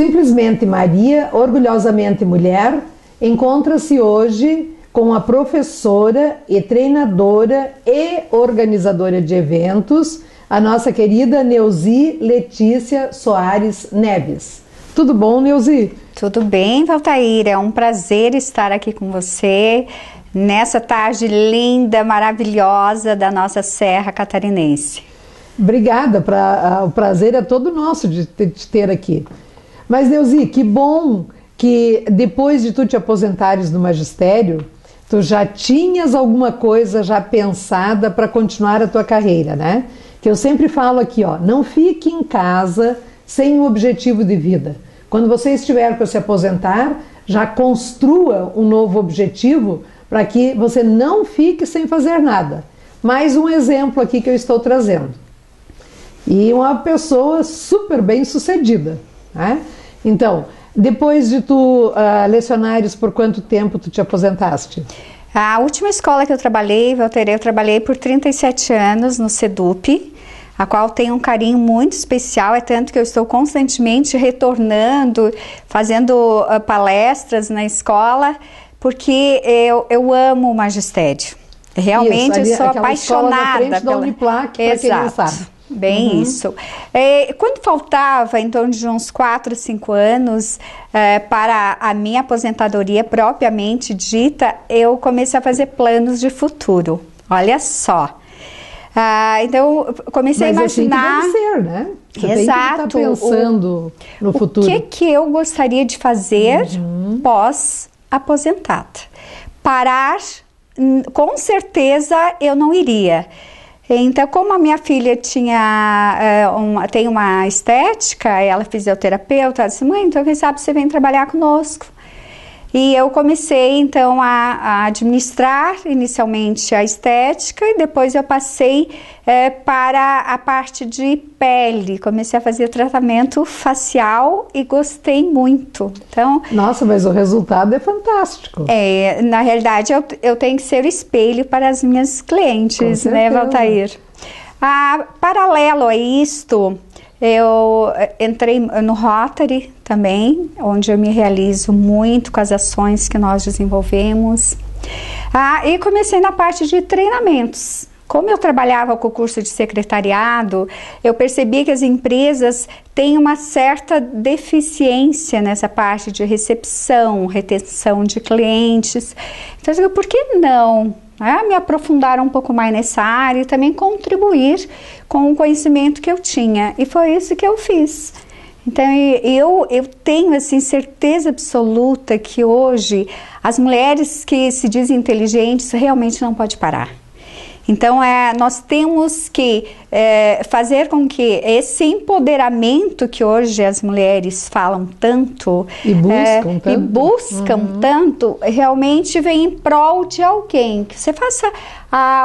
Simplesmente Maria, orgulhosamente mulher, encontra-se hoje com a professora e treinadora e organizadora de eventos, a nossa querida Neuzi Letícia Soares Neves. Tudo bom, Neuzi? Tudo bem, Valtair. É um prazer estar aqui com você nessa tarde linda, maravilhosa da nossa Serra Catarinense. Obrigada, o prazer é todo nosso de te ter aqui. Mas, Neuzi, que bom que depois de tu te aposentares do magistério, tu já tinhas alguma coisa já pensada para continuar a tua carreira, né? Que eu sempre falo aqui, ó, não fique em casa sem um objetivo de vida. Quando você estiver para se aposentar, já construa um novo objetivo para que você não fique sem fazer nada. Mais um exemplo aqui que eu estou trazendo. E uma pessoa super bem sucedida, né? Então, depois de tu lecionares, por quanto tempo tu te aposentaste? A última escola que eu trabalhei, Valtair, eu trabalhei por 37 anos no SEDUP, a qual tem um carinho muito especial, é tanto que eu estou constantemente retornando, fazendo palestras na escola, porque eu amo o magistério. Realmente eu sou apaixonada pela Uniplac, para quem não sabe. Bem isso. Quando faltava em torno de uns 4, 5 anos para a minha aposentadoria propriamente dita, eu comecei a fazer planos de futuro. Olha só. Então, eu comecei a imaginar... Mas assim que deve ser, né? Você tem que estar pensando no futuro. O que eu gostaria de fazer pós-aposentada? Parar, com certeza, eu não iria. Então, como a minha filha tem uma estética, ela é fisioterapeuta, ela disse, mãe, então quem sabe você vem trabalhar conosco. E eu comecei, então, a administrar inicialmente a estética e depois eu passei para a parte de pele. Comecei a fazer tratamento facial e gostei muito. Então, nossa, mas o resultado é fantástico. Na realidade, eu tenho que ser o espelho para as minhas clientes, né, Valtair? Paralelo a isto, eu entrei no Rotary também, onde eu me realizo muito com as ações que nós desenvolvemos. E comecei na parte de treinamentos. Como eu trabalhava com o curso de secretariado, eu percebi que as empresas têm uma certa deficiência nessa parte de recepção, retenção de clientes. Então, eu digo, por que não me aprofundar um pouco mais nessa área e também contribuir com o conhecimento que eu tinha? E foi isso que eu fiz. Então, eu tenho assim, certeza absoluta que hoje as mulheres que se dizem inteligentes realmente não podem parar. Então, nós temos que fazer com que esse empoderamento que hoje as mulheres falam tanto e buscam tanto, realmente vem em prol de alguém, que você faça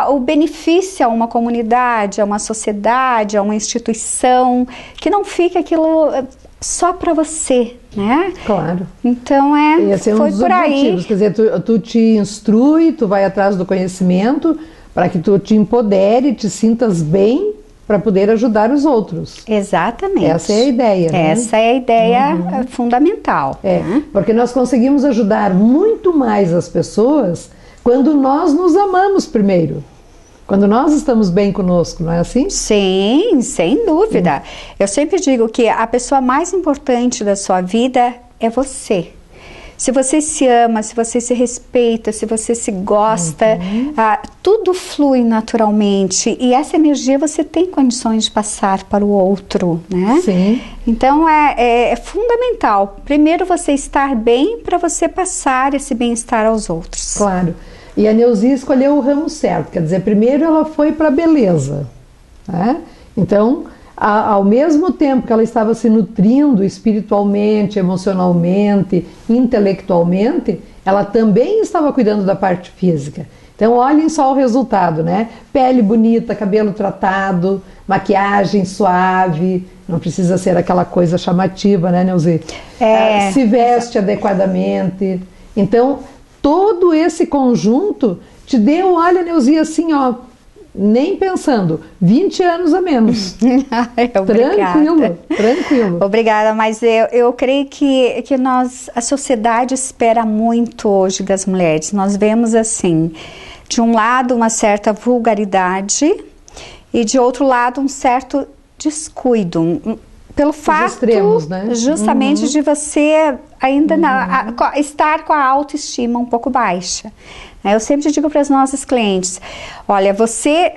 o benefício a uma comunidade, a uma sociedade, a uma instituição, que não fique aquilo só para você, né? Claro. Então, esse é um dos objetivos. Quer dizer, tu te instrui, tu vai atrás do conhecimento, para que tu te empodere, te sintas bem para poder ajudar os outros. Exatamente. Essa é a ideia, né? Essa é a ideia fundamental. Né? Porque nós conseguimos ajudar muito mais as pessoas quando nós nos amamos primeiro. Quando nós estamos bem conosco, não é assim? Sim, sem dúvida. Eu sempre digo que a pessoa mais importante da sua vida é você. Se você se ama, se você se respeita, se você se gosta, tudo flui naturalmente e essa energia você tem condições de passar para o outro, né? Sim. Então é fundamental, primeiro você estar bem para você passar esse bem-estar aos outros. Claro. E a Neuzi escolheu o ramo certo, quer dizer, primeiro ela foi para a beleza, né? Então, ao mesmo tempo que ela estava se nutrindo espiritualmente, emocionalmente, intelectualmente, ela também estava cuidando da parte física. Então, olhem só o resultado, né? Pele bonita, cabelo tratado, maquiagem suave, não precisa ser aquela coisa chamativa, né, Neuzi? Se veste adequadamente. Então, todo esse conjunto te deu, olha, Neuzi, assim, ó, nem pensando, 20 anos a menos. Tranquilo, tranquilo. Obrigada, mas eu creio que a sociedade espera muito hoje das mulheres. Nós vemos assim, de um lado uma certa vulgaridade e de outro lado um certo descuido. Pelo fato, extremos, né? justamente, de você ainda estar com a autoestima um pouco baixa. Eu sempre digo para as nossas clientes, olha, você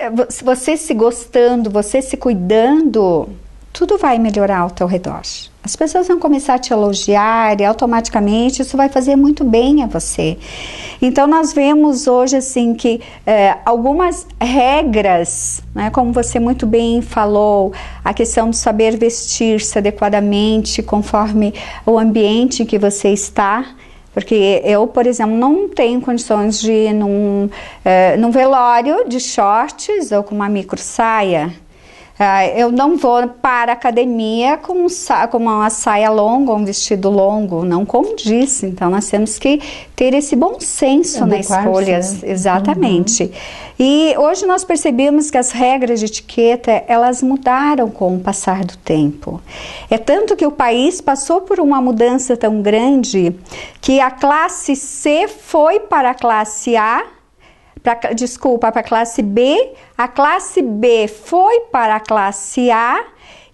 se gostando, você se cuidando, tudo vai melhorar ao teu redor. As pessoas vão começar a te elogiar e automaticamente isso vai fazer muito bem a você. Então nós vemos hoje assim que algumas regras, né, como você muito bem falou, a questão de saber vestir-se adequadamente conforme o ambiente em que você está. Porque eu, por exemplo, não tenho condições de ir num velório de shorts ou com uma micro saia. Eu não vou para a academia com uma saia longa, um vestido longo, não condiz. Então, nós temos que ter esse bom senso na escolha. Né? Exatamente. E hoje nós percebemos que as regras de etiqueta, elas mudaram com o passar do tempo. É tanto que o país passou por uma mudança tão grande que a classe C foi para a classe A, para a classe B, a classe B foi para a classe A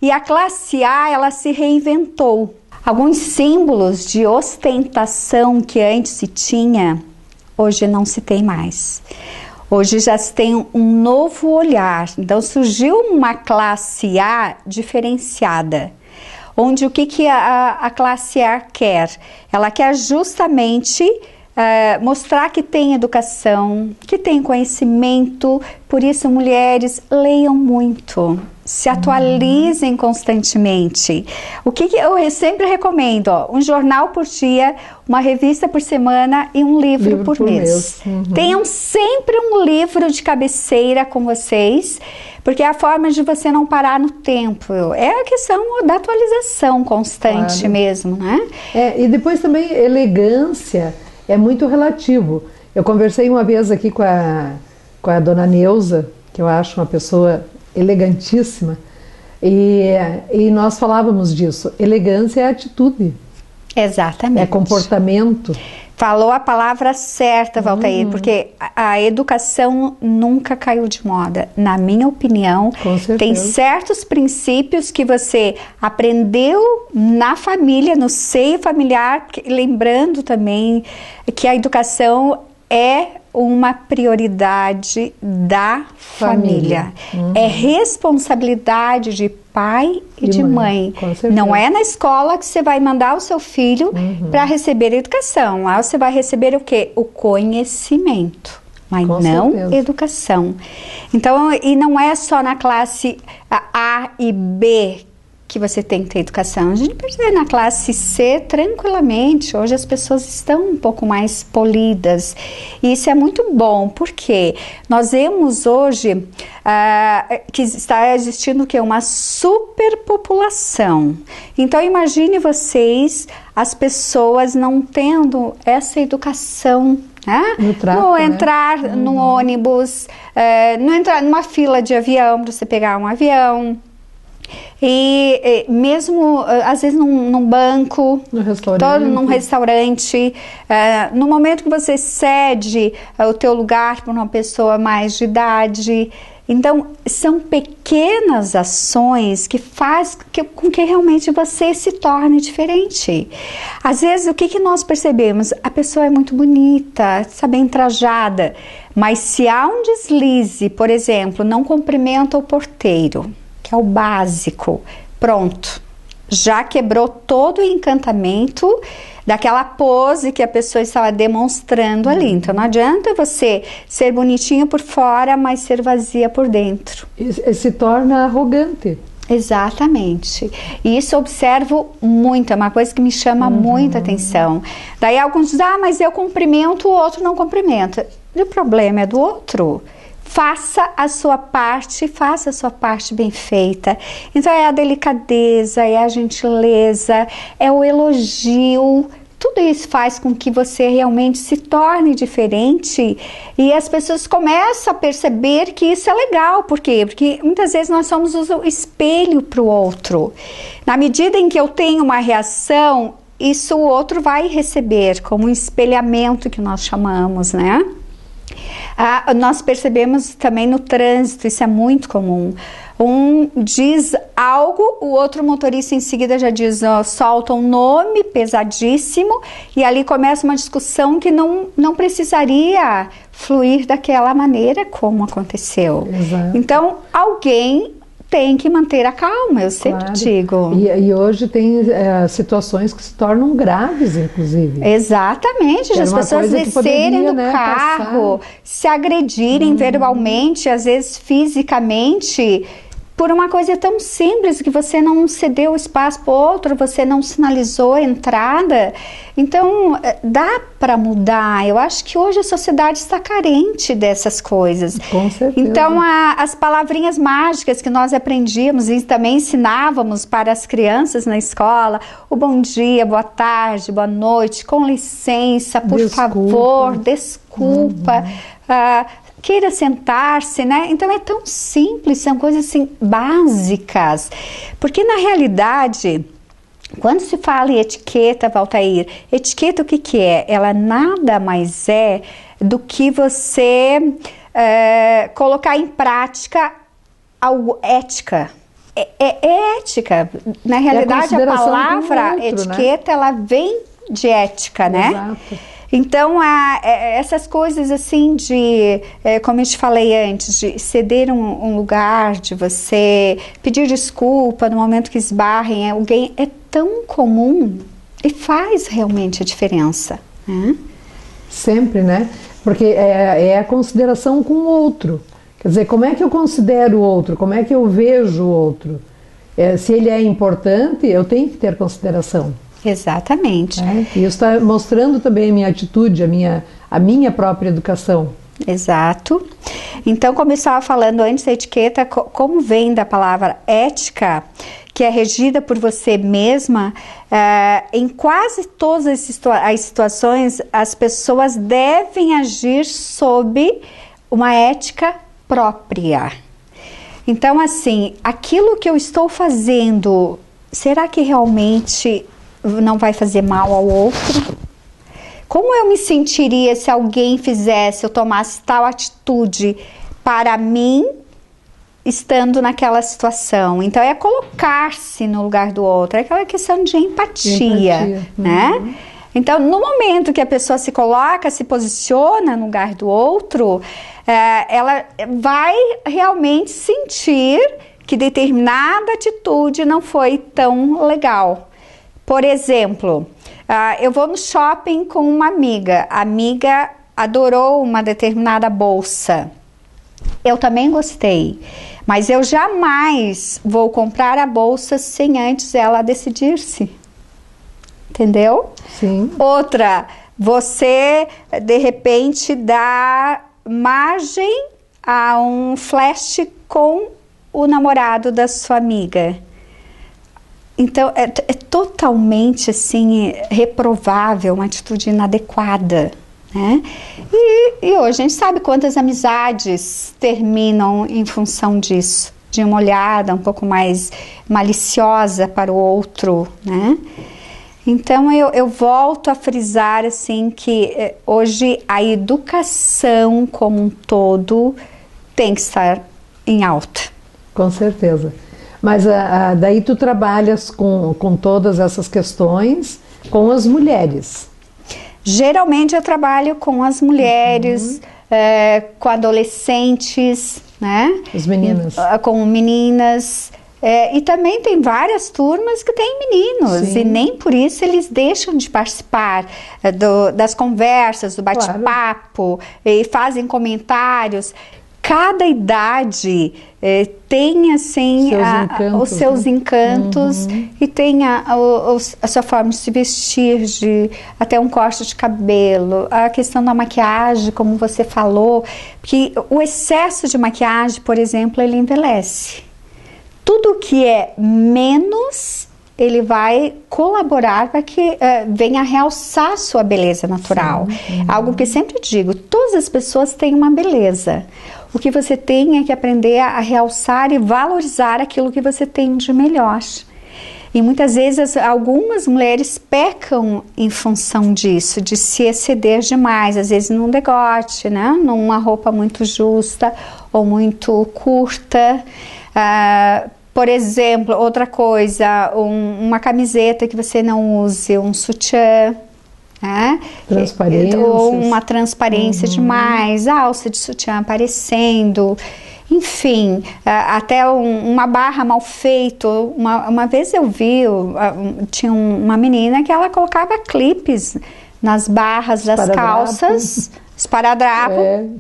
e a classe A ela se reinventou. Alguns símbolos de ostentação que antes se tinha, hoje não se tem mais. Hoje já se tem um novo olhar, então surgiu uma classe A diferenciada. Onde o que a classe A quer? Ela quer justamente mostrar que tem educação, que tem conhecimento. Por isso, mulheres, leiam muito, se atualizem constantemente. O que eu sempre recomendo? Um jornal por dia, uma revista por semana e um livro por mês. Tenham sempre um livro de cabeceira com vocês, porque é a forma de você não parar no tempo. É a questão da atualização constante mesmo, né? E depois também elegância. É muito relativo. Eu conversei uma vez aqui com a dona Neuza, que eu acho uma pessoa elegantíssima, e nós falávamos disso. Elegância é atitude. Exatamente. É comportamento. Falou a palavra certa, Valtair, porque a educação nunca caiu de moda. Na minha opinião, tem certos princípios que você aprendeu na família, no seio familiar, lembrando também que a educação é uma prioridade da família. É responsabilidade de pai e de mãe. Não é na escola que você vai mandar o seu filho para receber educação. Lá você vai receber o quê? O conhecimento, mas não educação. Então, e não é só na classe A e B que você tem que ter educação. A gente percebe na classe C tranquilamente. Hoje as pessoas estão um pouco mais polidas. E isso é muito bom, porque nós vemos hoje que está existindo o quê? Uma superpopulação. Então imagine vocês, as pessoas não tendo essa educação. Não entrar no ônibus, não entrar numa fila de avião para você pegar um avião. E mesmo às vezes num banco, num restaurante, no momento que você cede o teu lugar para uma pessoa mais de idade. Então são pequenas ações que faz com que realmente você se torne diferente. Às vezes o que nós percebemos? A pessoa é muito bonita, está bem trajada, mas se há um deslize, por exemplo, não cumprimenta o porteiro, que é o básico, pronto, já quebrou todo o encantamento daquela pose que a pessoa estava demonstrando ali. Então não adianta você ser bonitinha por fora, mas ser vazia por dentro. E se torna arrogante. Exatamente. E isso eu observo muito, é uma coisa que me chama muita atenção. Daí alguns dizem, mas eu cumprimento, o outro não cumprimenta. E o problema é do outro. Faça a sua parte bem feita. Então é a delicadeza, é a gentileza, é o elogio tudo isso faz com que você realmente se torne diferente e as pessoas começam a perceber que isso é legal. Por quê? Porque muitas vezes nós somos o espelho para o outro. Na medida em que eu tenho uma reação, isso o outro vai receber como um espelhamento que nós chamamos, né? Nós percebemos também no trânsito, isso é muito comum. Um diz algo, o outro motorista em seguida já diz, solta um nome pesadíssimo e ali começa uma discussão que não precisaria fluir daquela maneira como aconteceu. Exato. Então, alguém tem que manter a calma, eu sempre digo. E hoje tem situações que se tornam graves, inclusive. Exatamente, as pessoas descerem do carro, se agredirem verbalmente, às vezes fisicamente, por uma coisa tão simples que você não cedeu espaço para o outro, você não sinalizou a entrada. Então, dá para mudar. Eu acho que hoje a sociedade está carente dessas coisas. Com certeza. Então, as palavrinhas mágicas que nós aprendíamos e também ensinávamos para as crianças na escola, o bom dia, boa tarde, boa noite, com licença, por favor, desculpa, queira sentar-se, né? Então é tão simples, são coisas assim básicas, porque na realidade, quando se fala em etiqueta, Valtair, etiqueta o que é? Ela nada mais é do que você colocar em prática algo ética. É ética. Na realidade, a palavra outro, etiqueta, né? Ela vem de ética, né? Exato. Então, essas coisas assim de, como eu te falei antes, de ceder um lugar, de você pedir desculpa no momento que esbarrem alguém, é tão comum e faz realmente a diferença. Né? Sempre, né? Porque é a consideração com o outro. Quer dizer, como é que eu considero o outro? Como é que eu vejo o outro? Se ele é importante, eu tenho que ter consideração. Exatamente. E isso está mostrando também a minha atitude, a minha própria educação. Exato. Então, como eu estava falando antes, a etiqueta, como vem da palavra ética, que é regida por você mesma, em quase todas as situações, as pessoas devem agir sob uma ética própria. Então, assim, aquilo que eu estou fazendo, será que realmente não vai fazer mal ao outro? Como eu me sentiria se alguém fizesse, eu tomasse tal atitude para mim, estando naquela situação? Então, é colocar-se no lugar do outro, é aquela questão de empatia, né? Então, no momento que a pessoa se coloca, se posiciona no lugar do outro, ela vai realmente sentir que determinada atitude não foi tão legal. Por exemplo, eu vou no shopping com uma amiga. A amiga adorou uma determinada bolsa. Eu também gostei. Mas eu jamais vou comprar a bolsa sem antes ela decidir-se. Entendeu? Sim. Outra, você de repente dá margem a um flash com o namorado da sua amiga. Então, é totalmente, assim, reprovável, uma atitude inadequada, né? E hoje a gente sabe quantas amizades terminam em função disso, de uma olhada um pouco mais maliciosa para o outro, né? Então, eu volto a frisar, assim, que hoje a educação como um todo tem que estar em alta. Com certeza. Mas daí tu trabalhas com todas essas questões com as mulheres? Geralmente eu trabalho com as mulheres, com adolescentes, né? As meninas. Com meninas. E também tem várias turmas que têm meninos. Sim. E nem por isso eles deixam de participar das conversas, do bate-papo, e fazem comentários. Cada idade tem assim os seus encantos e tem a sua forma de se vestir, até um corte de cabelo, a questão da maquiagem, como você falou, que o excesso de maquiagem, por exemplo, ele envelhece. Tudo que é menos ele vai colaborar para que venha realçar a sua beleza natural. Sim. Algo que sempre digo, todas as pessoas têm uma beleza. O que você tem é que aprender a realçar e valorizar aquilo que você tem de melhor. E muitas vezes algumas mulheres pecam em função disso, de se exceder demais, às vezes num decote, né? Numa roupa muito justa ou muito curta. Por exemplo, outra coisa, uma camiseta que você não use, um sutiã, né? Ou uma transparência demais, alça de sutiã aparecendo, enfim, até uma barra mal feita. Uma vez eu vi, tinha uma menina que ela colocava clipes nas barras das calças, esparadrapo,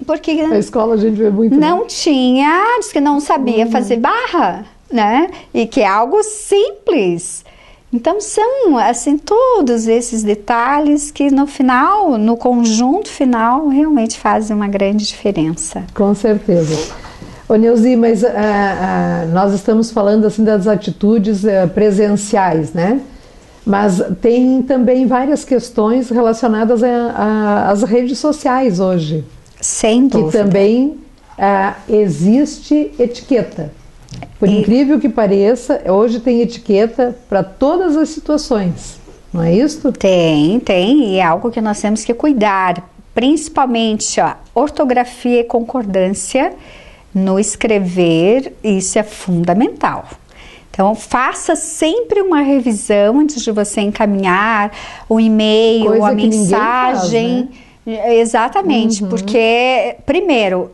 porque na escola a gente vê muito. Não tinha, diz que não sabia fazer barra, né? E que é algo simples. Então são assim todos esses detalhes que no final, no conjunto final, realmente fazem uma grande diferença. Com certeza. Ô Neuzi, mas nós estamos falando assim das atitudes presenciais, né? Mas tem também várias questões relacionadas às redes sociais hoje. Sem dúvida. Que também existe etiqueta. Por incrível que pareça, hoje tem etiqueta para todas as situações, não é isso? Tem, e é algo que nós temos que cuidar, principalmente ortografia e concordância no escrever, isso é fundamental. Então, faça sempre uma revisão antes de você encaminhar o e-mail, ou a mensagem. Faz, né? Exatamente, porque, primeiro,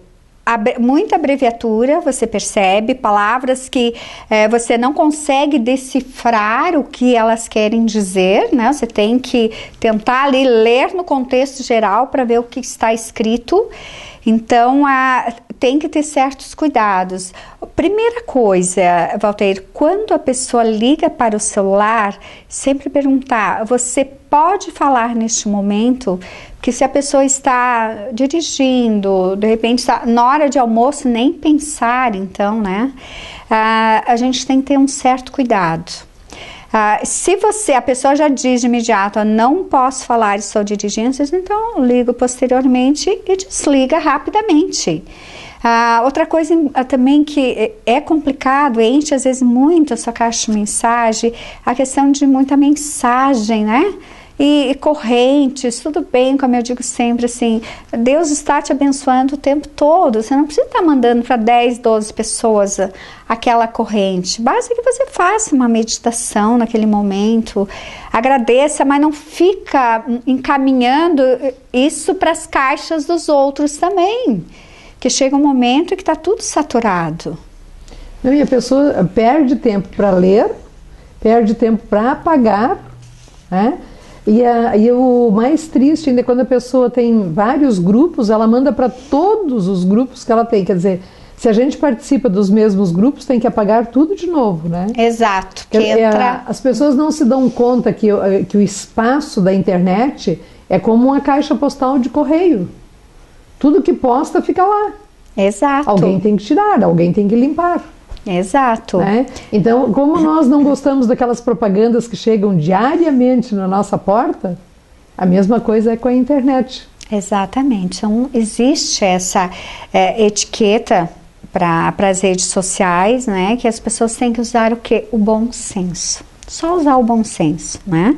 muita abreviatura, você percebe, palavras que você não consegue decifrar o que elas querem dizer, né? Você tem que tentar ali ler no contexto geral para ver o que está escrito. Então, tem que ter certos cuidados. Primeira coisa, Valteir, quando a pessoa liga para o celular, sempre perguntar, você pode falar neste momento? Porque se a pessoa está dirigindo, de repente está na hora de almoço, nem pensar, então, né? A gente tem que ter um certo cuidado. Se a pessoa já diz de imediato, não posso falar, estou dirigindo, então ligo posteriormente e desliga rapidamente. Outra coisa também que é complicado, enche às vezes muito a sua caixa de mensagem, a questão de muita mensagem, né? E correntes, tudo bem, como eu digo sempre, assim, Deus está te abençoando o tempo todo, você não precisa estar mandando para 10, 12 pessoas aquela corrente, basta que você faça uma meditação naquele momento, agradeça, mas não fica encaminhando isso para as caixas dos outros também, que chega um momento que está tudo saturado. E a pessoa perde tempo para ler, perde tempo para apagar, né? E o mais triste ainda é quando a pessoa tem vários grupos, ela manda para todos os grupos que ela tem. Quer dizer, se a gente participa dos mesmos grupos, tem que apagar tudo de novo, né? Exato. As pessoas não se dão conta que o espaço da internet é como uma caixa postal de correio. Tudo que posta fica lá. Exato. Alguém tem que tirar, alguém tem que limpar. Exato. Né? Então, como nós não gostamos daquelas propagandas que chegam diariamente na nossa porta, a mesma coisa é com a internet. Exatamente. Então, existe essa etiqueta para as redes sociais, né? Que as pessoas têm que usar o quê? O bom senso. Só usar o bom senso, né?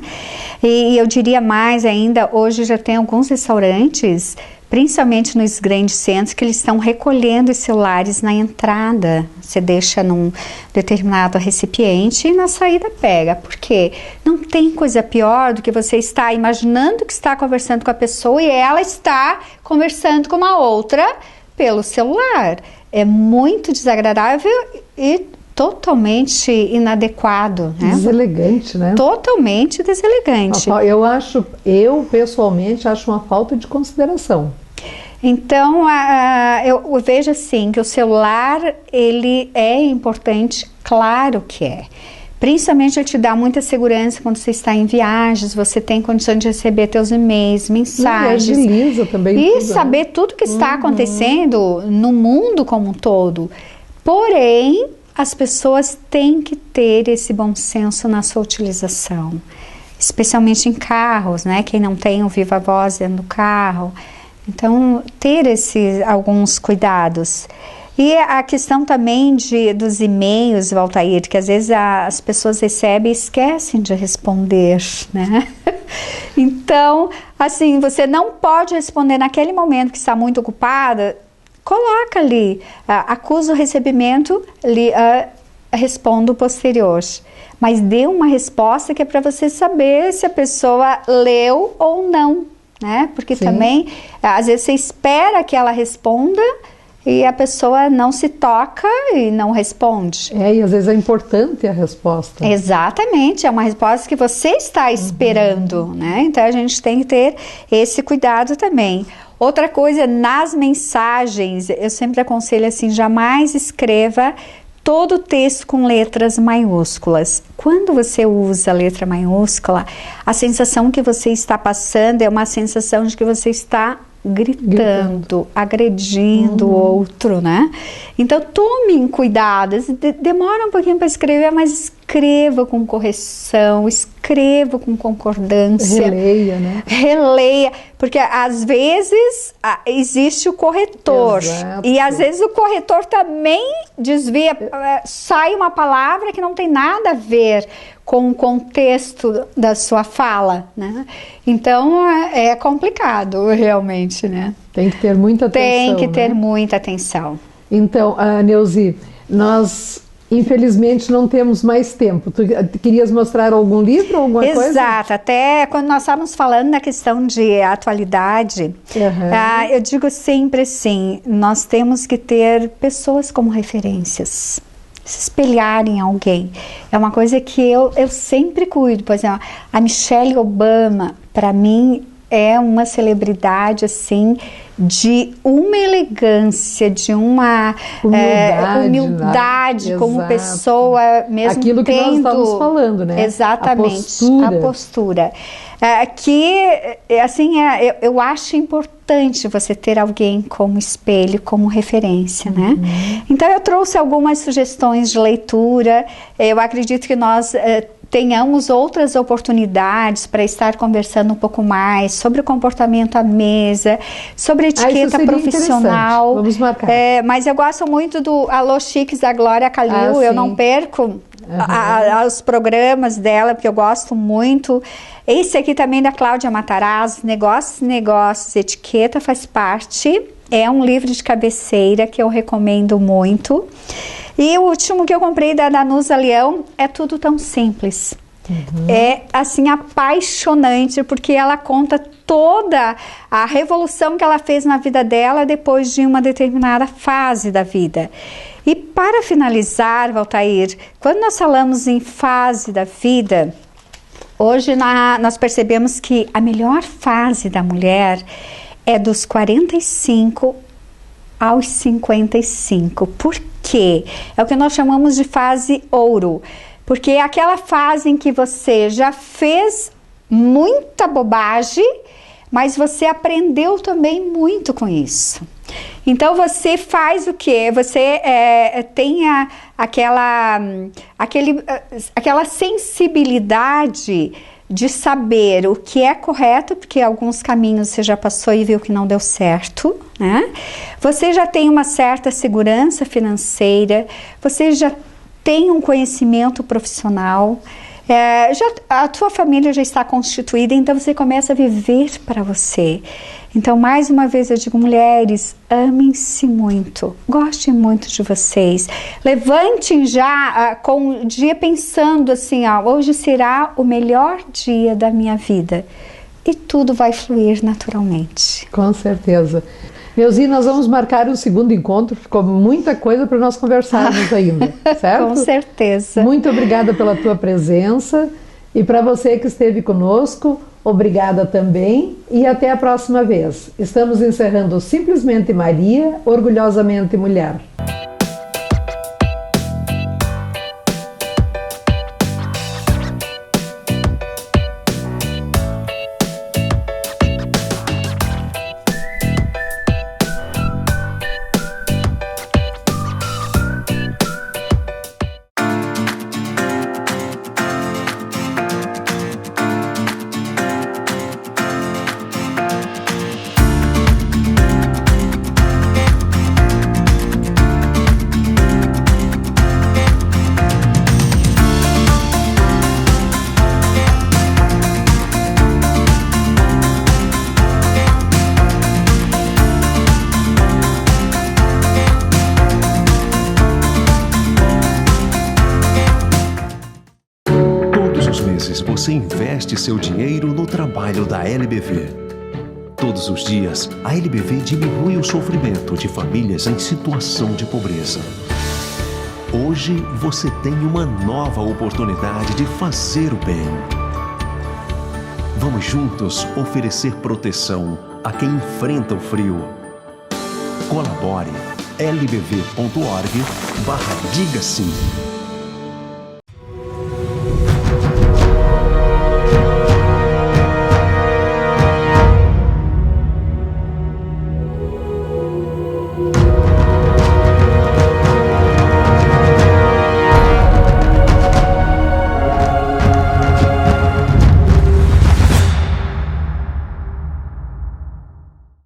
E eu diria mais ainda, hoje já tem alguns restaurantes, principalmente nos grandes centros, que eles estão recolhendo os celulares na entrada. Você deixa num determinado recipiente e na saída pega. Por quê? Não tem coisa pior do que você estar imaginando que está conversando com a pessoa e ela está conversando com uma outra pelo celular. É muito desagradável e totalmente inadequado, né? Deselegante, né? Totalmente deselegante. Eu pessoalmente acho uma falta de consideração. Então, eu vejo assim, que o celular, ele é importante, claro que é. Principalmente ele te dá muita segurança quando você está em viagens, você tem condições de receber teus e-mails, mensagens. Agiliza também e tudo, saber tudo que está acontecendo no mundo como um todo. Porém, as pessoas têm que ter esse bom senso na sua utilização, especialmente em carros, né? Quem não tem o viva voz dentro do carro. Então, ter alguns cuidados. E a questão também dos e-mails, Valtair, que às vezes as pessoas recebem e esquecem de responder, né? Então, assim, você não pode responder naquele momento que está muito ocupada, coloca ali, acusa o recebimento, responda o posterior. Mas dê uma resposta que é para você saber se a pessoa leu ou não, né? Porque Sim. também, às vezes você espera que ela responda e a pessoa não se toca e não responde. E às vezes é importante a resposta. Exatamente, é uma resposta que você está esperando, né? Então a gente tem que ter esse cuidado também. Outra coisa, nas mensagens, eu sempre aconselho assim, jamais escreva todo o texto com letras maiúsculas. Quando você usa a letra maiúscula, a sensação que você está passando é uma sensação de que você está gritando, agredindo o outro, né? Então tomem cuidado, demora um pouquinho para escrever, mas escreva com correção, escreva com concordância. Releia, né? Releia, porque às vezes existe o corretor. Exato. E às vezes o corretor também desvia, sai uma palavra que não tem nada a ver com o contexto da sua fala, né? Então é complicado realmente, né? Tem que ter muita atenção. Tem que ter muita atenção. Então, Neuzi, nós infelizmente não temos mais tempo. Tu querias mostrar algum livro, alguma coisa? Exato, até quando nós estávamos falando na questão de atualidade, eu digo sempre assim, nós temos que ter pessoas como referências. Se espelhar em alguém. É uma coisa que eu sempre cuido. Por exemplo, a Michelle Obama, para mim, é uma celebridade, assim, de uma elegância, de uma humildade como pessoa, mesmo aquilo que nós estamos falando, né? Exatamente, a postura. Eu acho importante você ter alguém como espelho, como referência, né? Então eu trouxe algumas sugestões de leitura. Eu acredito que nós tenhamos outras oportunidades para estar conversando um pouco mais sobre o comportamento à mesa, sobre etiqueta profissional. Vamos marcar. Mas eu gosto muito do Alô Chiques da Glória Calil. Eu não perco os programas dela, porque eu gosto muito. Esse aqui também da Cláudia Matarazzo, Negócios, Etiqueta faz parte. É um livro de cabeceira que eu recomendo muito. E o último que eu comprei da Danusa Leão é Tudo Tão Simples. É, assim, apaixonante, porque ela conta toda a revolução que ela fez na vida dela depois de uma determinada fase da vida. E para finalizar, Valtair, quando nós falamos em fase da vida, hoje nós percebemos que a melhor fase da mulher é dos 45 aos 55. Por quê? É o que nós chamamos de fase ouro. Porque é aquela fase em que você já fez muita bobagem, mas você aprendeu também muito com isso. Então você faz o quê? Você tem aquela sensibilidade de saber o que é correto, porque alguns caminhos você já passou e viu que não deu certo, né? Você já tem uma certa segurança financeira, você já tem um conhecimento profissional, a tua família já está constituída, então você começa a viver para você. Então, mais uma vez eu digo, mulheres, amem-se muito, gostem muito de vocês, levantem já com o dia pensando assim, hoje será o melhor dia da minha vida, e tudo vai fluir naturalmente. Com certeza. Neuzi, nós vamos marcar um segundo encontro, ficou muita coisa para nós conversarmos ainda, certo? Com certeza. Muito obrigada pela tua presença, e para você que esteve conosco, obrigada também, e até a próxima vez. Estamos encerrando Simplesmente Maria, Orgulhosamente Mulher. você investe seu dinheiro no trabalho da LBV. Todos os dias, a LBV diminui o sofrimento de famílias em situação de pobreza. Hoje, você tem uma nova oportunidade de fazer o bem. Vamos juntos oferecer proteção a quem enfrenta o frio. Colabore lbv.org/diga sim.